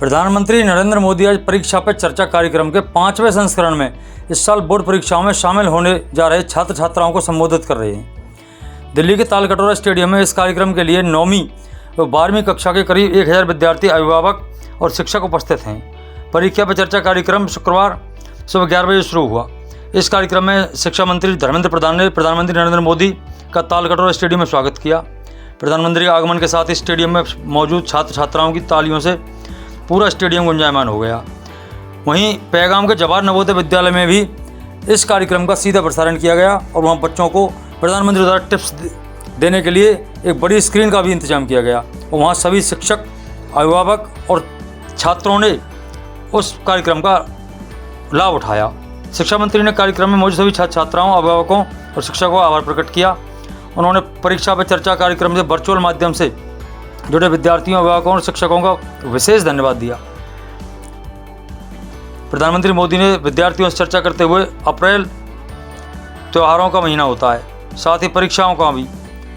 प्रधानमंत्री नरेंद्र मोदी आज परीक्षा पे चर्चा कार्यक्रम के 5वें संस्करण में इस साल बोर्ड परीक्षाओं में शामिल होने जा रहे छात्र छात्राओं को संबोधित कर रहे हैं। दिल्ली के तालकटोरा स्टेडियम में इस कार्यक्रम के लिए 9वीं व 12वीं कक्षा के करीब 1000 विद्यार्थी, अभिभावक और शिक्षक उपस्थित हैं। परीक्षा पे चर्चा कार्यक्रम शुक्रवार सुबह 11 बजे शुरू हुआ। इस कार्यक्रम में शिक्षा मंत्री धर्मेंद्र प्रधान ने प्रधानमंत्री नरेंद्र मोदी का तालकटोरा स्टेडियम में स्वागत किया। प्रधानमंत्री के आगमन के साथ ही स्टेडियम में मौजूद छात्र छात्राओं की तालियों से पूरा स्टेडियम गुंजायमान हो गया। वहीं पैगाम के जवाहर नवोदय विद्यालय में भी इस कार्यक्रम का सीधा प्रसारण किया गया और वहां बच्चों को प्रधानमंत्री द्वारा टिप्स देने के लिए एक बड़ी स्क्रीन का भी इंतजाम किया गया और वहां सभी शिक्षक, अभिभावक और छात्रों ने उस कार्यक्रम का लाभ उठाया। शिक्षा मंत्री ने कार्यक्रम में मौजूद सभी छात्र छात्राओं, अभिभावकों और शिक्षकों का आभार प्रकट किया। उन्होंने परीक्षा पे चर्चा कार्यक्रम से वर्चुअल माध्यम से जुड़े विद्यार्थियों, अभिभावकों और शिक्षकों का विशेष धन्यवाद दिया। प्रधानमंत्री मोदी ने विद्यार्थियों से चर्चा करते हुए अप्रैल त्योहारों का महीना होता है, साथ ही परीक्षाओं का भी,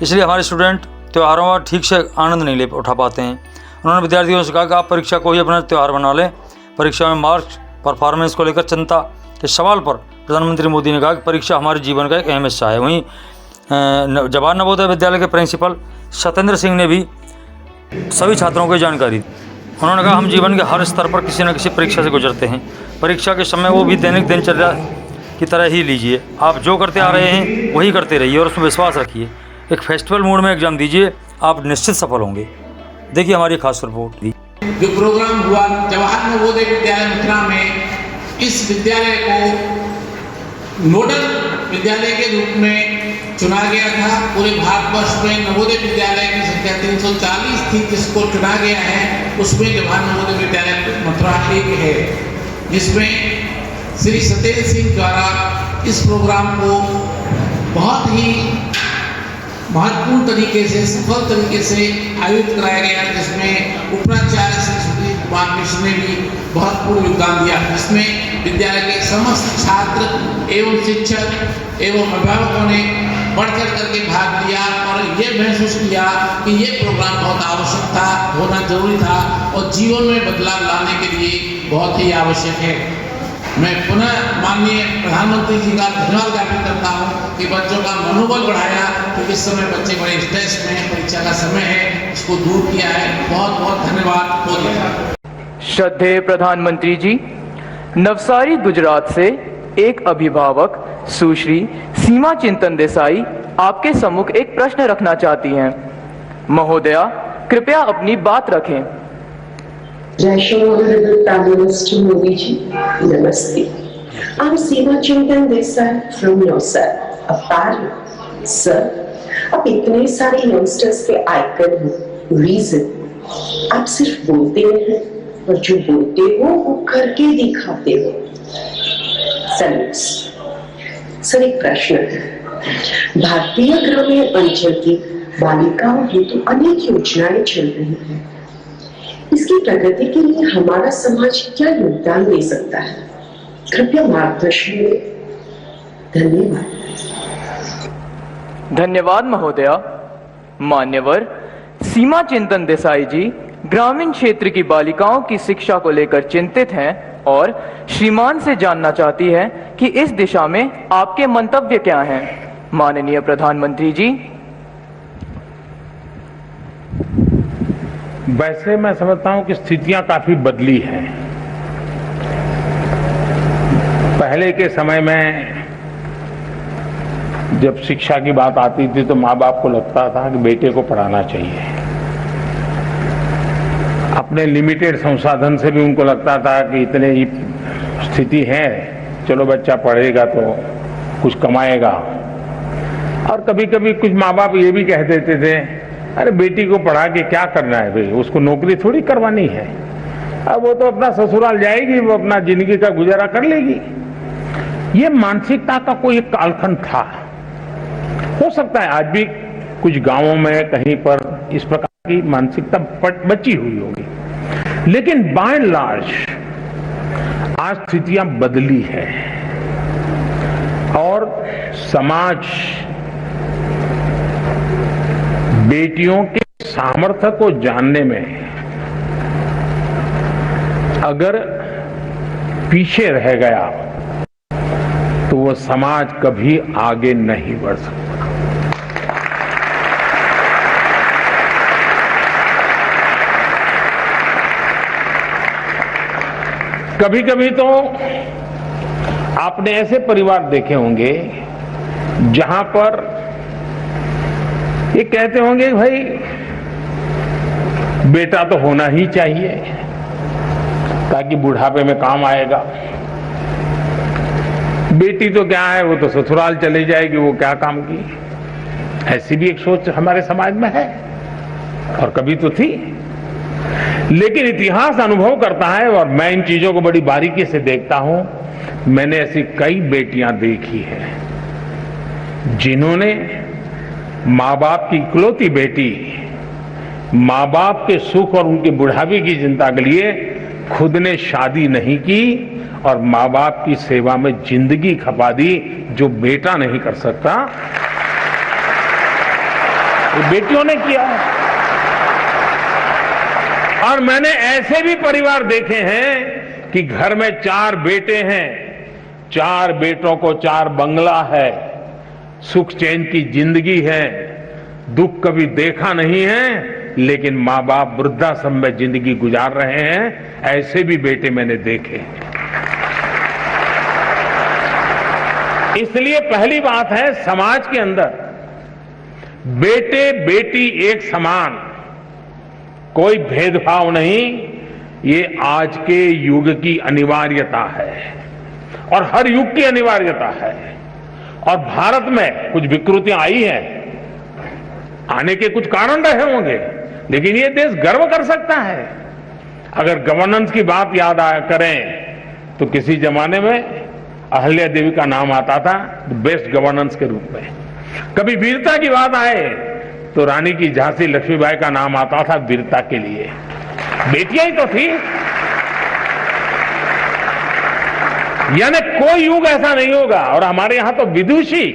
इसलिए हमारे स्टूडेंट त्योहारों का ठीक से आनंद नहीं ले उठा पाते हैं। उन्होंने विद्यार्थियों से कहा कि आप परीक्षा को ही अपना त्यौहार बना लें। परीक्षा में मार्क्स परफॉर्मेंस को लेकर चिंता के सवाल पर प्रधानमंत्री मोदी ने कहा कि परीक्षा हमारे जीवन का एक अहम हिस्सा है। वहीं जवाहर नवोदय विद्यालय के प्रिंसिपल सत्येंद्र सिंह ने भी सभी छात्रों को जानकारी दी। उन्होंने कहा, हम जीवन के हर स्तर पर किसी न किसी परीक्षा से गुजरते हैं। परीक्षा के समय वो भी दैनिक दिनचर्या की तरह ही लीजिए। आप जो करते आ रहे हैं वही करते रहिए और उसमें विश्वास रखिए। एक फेस्टिवल मूड में एग्जाम दीजिए, आप निश्चित सफल होंगे। देखिए हमारी खास रिपोर्ट। जो प्रोग्राम हुआ जवाहर नवोदय विद्यालय मथुरा में, इस विद्यालय को नोडल विद्यालय के रूप में चुना गया था। पूरे भारतवर्ष में नवोदय विद्यालय की संख्या 340 थी जिसको चुना गया है, उसमें जवाहर नवोदय विद्यालय मथुरा एक है, जिसमें श्री सत्येंद्र सिंह द्वारा इस प्रोग्राम को बहुत ही महत्वपूर्ण तरीके से, सफल तरीके से आयोजित कराया गया, जिसमें उपराचार्य श्री सुधीर कुमार मिश्र ने भी बहुत पूर्ण योगदान दिया, जिसमें विद्यालय के समस्त छात्र एवं शिक्षक एवं अभिभावकों ने बढ़ चढ़ करके भाग लिया और ये महसूस किया कि ये प्रोग्राम बहुत आवश्यक था, होना जरूरी था और जीवन में बदलाव लाने के लिए बहुत ही आवश्यक है। मैं पुनः माननीय प्रधानमंत्री जी का धन्यवाद ज्ञापित करता हूँ कि बच्चों का मनोबल बढ़ाया, क्योंकि इस समय बच्चे बड़े स्ट्रेस में, परीक्षा का समय है, इसको दूर किया है। बहुत बहुत धन्यवाद। हो गया। श्रद्धेय प्रधानमंत्री जी, नवसारी गुजरात से एक अभिभावक सुश्री सीमा चिंतन देसाई आपके सम्मुख एक प्रश्न रखना चाहती हैं। महोदया, कृपया अपनी बात रखें। Mr. Modi ji, namaste. I'm Seema Chintan Desai from Nausar, a parent. Sir, आप इतने सारे यंगस्टर्स के आइकन हो, रीजन आप सिर्फ बोलते हैं और जो बोलते हो वो करके दिखाते हो। सर, एक प्रश्न है। भारतीय ग्रामीण अंचल की बालिकाओं हेतु अनेक योजनाएं चल रही हैं। इसकी प्रगति के लिए हमारा समाज क्या योगदान दे सकता है? कृपया मार्गदर्शन दें। धन्यवाद। धन्यवाद महोदया। मान्यवर सीमा चिंतन देसाई जी ग्रामीण क्षेत्र की बालिकाओं की शिक्षा को लेकर चिंतित हैं और श्रीमान से जानना चाहती है कि इस दिशा में आपके मंतव्य क्या हैं। माननीय प्रधानमंत्री जी। वैसे मैं समझता हूं कि स्थितियां काफी बदली हैं। पहले के समय में जब शिक्षा की बात आती थी तो माँ बाप को लगता था कि बेटे को पढ़ाना चाहिए। अपने लिमिटेड संसाधन से भी उनको लगता था कि इतने ही स्थिति है, चलो बच्चा पढ़ेगा तो कुछ कमाएगा। और कभी कभी कुछ माँ बाप ये भी कह देते थे, अरे बेटी को पढ़ा के क्या करना है भाई, उसको नौकरी थोड़ी करवानी है, अब वो तो अपना ससुराल जाएगी, वो अपना जिंदगी का गुजारा कर लेगी। ये मानसिकता का कोई एक कालखंड था। हो सकता है आज भी कुछ गांवों में कहीं पर इस प्रकार की मानसिकता बची हुई होगी, लेकिन बाय एंड लार्ज आज स्थितियां बदली है और समाज बेटियों के सामर्थ्य को जानने में अगर पीछे रह गया तो वो समाज कभी आगे नहीं बढ़ सकता। कभी कभी तो आपने ऐसे परिवार देखे होंगे जहां पर ये कहते होंगे भाई बेटा तो होना ही चाहिए ताकि बुढ़ापे में काम आएगा, बेटी तो क्या है वो तो ससुराल चली जाएगी, वो क्या काम की। ऐसी भी एक सोच हमारे समाज में है और कभी तो थी। लेकिन इतिहास अनुभव करता है और मैं इन चीजों को बड़ी बारीकी से देखता हूं। मैंने ऐसी कई बेटियां देखी हैं जिन्होंने मां बाप की इकलौती बेटी, मां बाप के सुख और उनकी बुढ़ापे की चिंता के लिए खुद ने शादी नहीं की और मां बाप की सेवा में जिंदगी खपा दी, जो बेटा नहीं कर सकता ये बेटियों ने किया। और मैंने ऐसे भी परिवार देखे हैं कि घर में 4 बेटे हैं, 4 बेटों को 4 बंगला है, सुख चैन की जिंदगी है, दुख कभी देखा नहीं है, लेकिन मां बाप वृद्धाश्रम में जिंदगी गुजार रहे हैं। ऐसे भी बेटे मैंने देखे। इसलिए पहली बात है, समाज के अंदर बेटे बेटी एक समान, कोई भेदभाव नहीं, ये आज के युग की अनिवार्यता है और हर युग की अनिवार्यता है। और भारत में कुछ विकृतियां आई हैं, आने के कुछ कारण रहे होंगे, लेकिन ये देश गर्व कर सकता है। अगर गवर्नेंस की बात याद करें तो किसी जमाने में अहल्या देवी का नाम आता था बेस्ट गवर्नेंस के रूप में। कभी वीरता की बात आए तो रानी की झांसी लक्ष्मीबाई का नाम आता था वीरता के लिए। बेटियां ही तो थी। यानी कोई युग ऐसा नहीं होगा। और हमारे यहां तो विदुषी,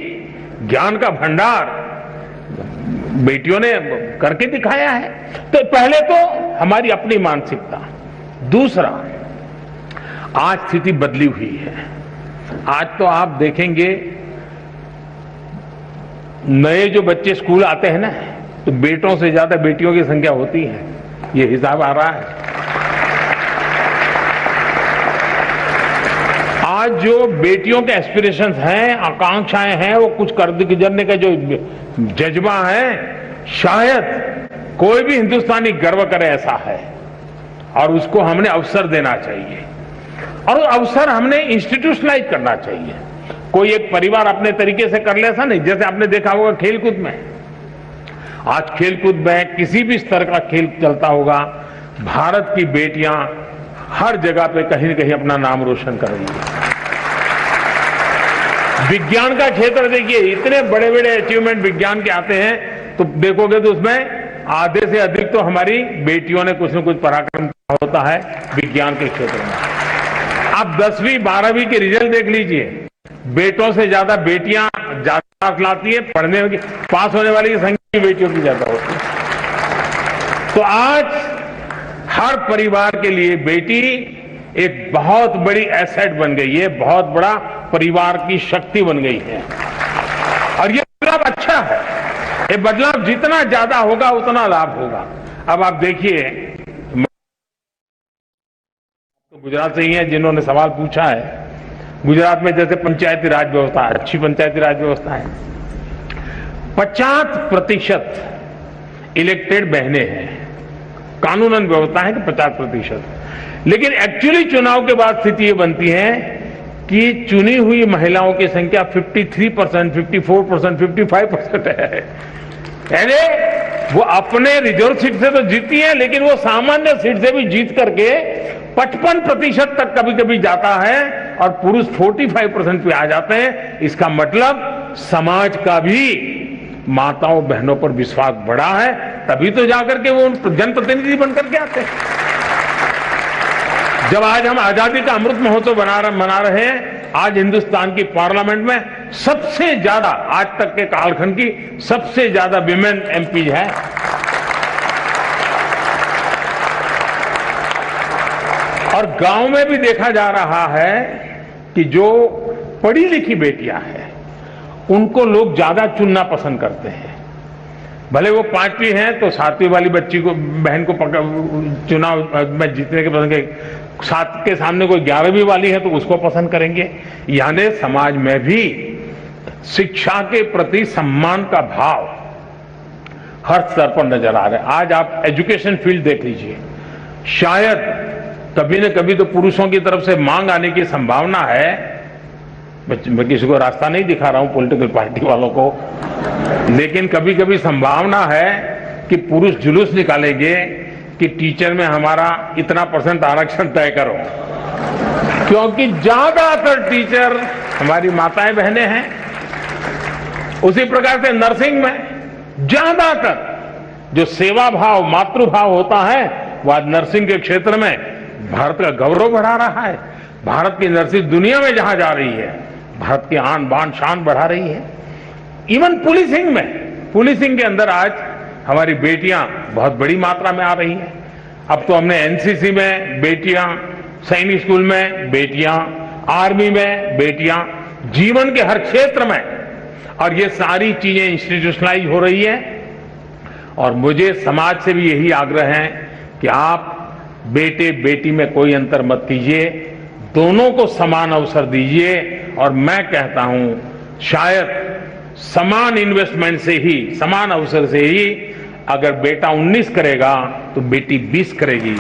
ज्ञान का भंडार बेटियों ने करके दिखाया है। तो पहले तो हमारी अपनी मानसिकता, दूसरा आज स्थिति बदली हुई है। आज तो आप देखेंगे नए जो बच्चे स्कूल आते हैं ना, तो बेटों से ज्यादा बेटियों की संख्या होती है, ये हिसाब आ रहा है। आज जो बेटियों के एस्पिरेशंस हैं, आकांक्षाएं हैं, वो कुछ कर गुजरने का जो जज्बा है, शायद कोई भी हिंदुस्तानी गर्व करे ऐसा है। और उसको हमने अवसर देना चाहिए और अवसर हमने इंस्टीट्यूशनलाइज करना चाहिए। कोई एक परिवार अपने तरीके से कर ले ऐसा नहीं। जैसे आपने देखा होगा खेलकूद में, आज खेलकूद में किसी भी स्तर का खेल चलता होगा, भारत की बेटियां हर जगह पे कहीं न कहीं अपना नाम रोशन कर रही है। विज्ञान का क्षेत्र देखिए, इतने बड़े बड़े अचीवमेंट विज्ञान के आते हैं, तो देखोगे तो उसमें आधे से अधिक तो हमारी बेटियों ने कुछ न कुछ पराक्रम होता है विज्ञान के क्षेत्र में। आप 10वीं 12वीं के रिजल्ट देख लीजिए, बेटों से ज्यादा बेटियां ज्यादा लाती है, पढ़ने की पास होने वाली की संख्या बेटियों की ज्यादा होती है। तो आज हर परिवार के लिए बेटी एक बहुत बड़ी एसेट बन गई है, बहुत बड़ा परिवार की शक्ति बन गई है। और ये बदलाव अच्छा है। ये बदलाव जितना ज्यादा होगा उतना लाभ होगा। अब आप देखिए, तो गुजरात से ही है जिन्होंने सवाल पूछा है। गुजरात में जैसे पंचायती राज व्यवस्था, अच्छी पंचायती राज व्यवस्था है, 50% इलेक्टेड बहनें हैं। कानूनन व्यवस्था है कि 50%, लेकिन एक्चुअली चुनाव के बाद स्थिति ये बनती है कि चुनी हुई महिलाओं की संख्या 53%, 54%, 55% है। यानी वो अपने रिजर्व सीट से तो जीती है, लेकिन वो सामान्य सीट से भी जीत करके 55% तक कभी कभी जाता है और पुरुष 45% पे आ जाते हैं। इसका मतलब समाज का भी माताओं बहनों पर विश्वास बढ़ा है, तभी तो जाकर के वो जनप्रतिनिधि बनकर के आते हैं। जब आज हम आजादी का अमृत महोत्सव मना रहे हैं, आज हिंदुस्तान की पार्लियामेंट में सबसे ज्यादा, आज तक के कालखंड की सबसे ज्यादा विमेन एमपी है। और गांव में भी देखा जा रहा है कि जो पढ़ी लिखी बेटियां हैं उनको लोग ज्यादा चुनना पसंद करते हैं। भले वो 5वीं हैं तो 7वीं वाली बच्ची को, बहन को चुनाव में जीतने के पसंद, 7 के सामने कोई 11वीं वाली है तो उसको पसंद करेंगे। यानी समाज में भी शिक्षा के प्रति सम्मान का भाव हर स्तर पर नजर आ रहा है। आज आप एजुकेशन फील्ड देख लीजिए, शायद कभी न कभी तो पुरुषों की तरफ से मांग आने की संभावना है। मैं किसी को रास्ता नहीं दिखा रहा हूं, पॉलिटिकल पार्टी वालों को, लेकिन कभी कभी संभावना है कि पुरुष जुलूस निकालेंगे कि टीचर में हमारा इतना % आरक्षण तय करो, क्योंकि ज्यादातर टीचर हमारी माताएं बहनें हैं। उसी प्रकार से नर्सिंग में ज्यादातर जो सेवा भाव, मातृभाव होता है, वह आज नर्सिंग के क्षेत्र में भारत का गौरव बढ़ा रहा है। भारत की नर्सिंग दुनिया में जहां जा रही है, भारत की आन बान शान बढ़ा रही है। इवन पुलिसिंग में, पुलिसिंग के अंदर आज हमारी बेटियां बहुत बड़ी मात्रा में आ रही हैं। अब तो हमने एनसीसी में बेटियां, सैनिक स्कूल में बेटियां, आर्मी में बेटियां, जीवन के हर क्षेत्र में, और ये सारी चीजें इंस्टीट्यूशनलाइज हो रही है। और मुझे समाज से भी यही आग्रह है कि आप बेटे बेटी में कोई अंतर मत कीजिए, दोनों को समान अवसर दीजिए। और मैं कहता हूं शायद समान इन्वेस्टमेंट से ही, समान अवसर से ही अगर बेटा 19 करेगा तो बेटी 20 करेगी।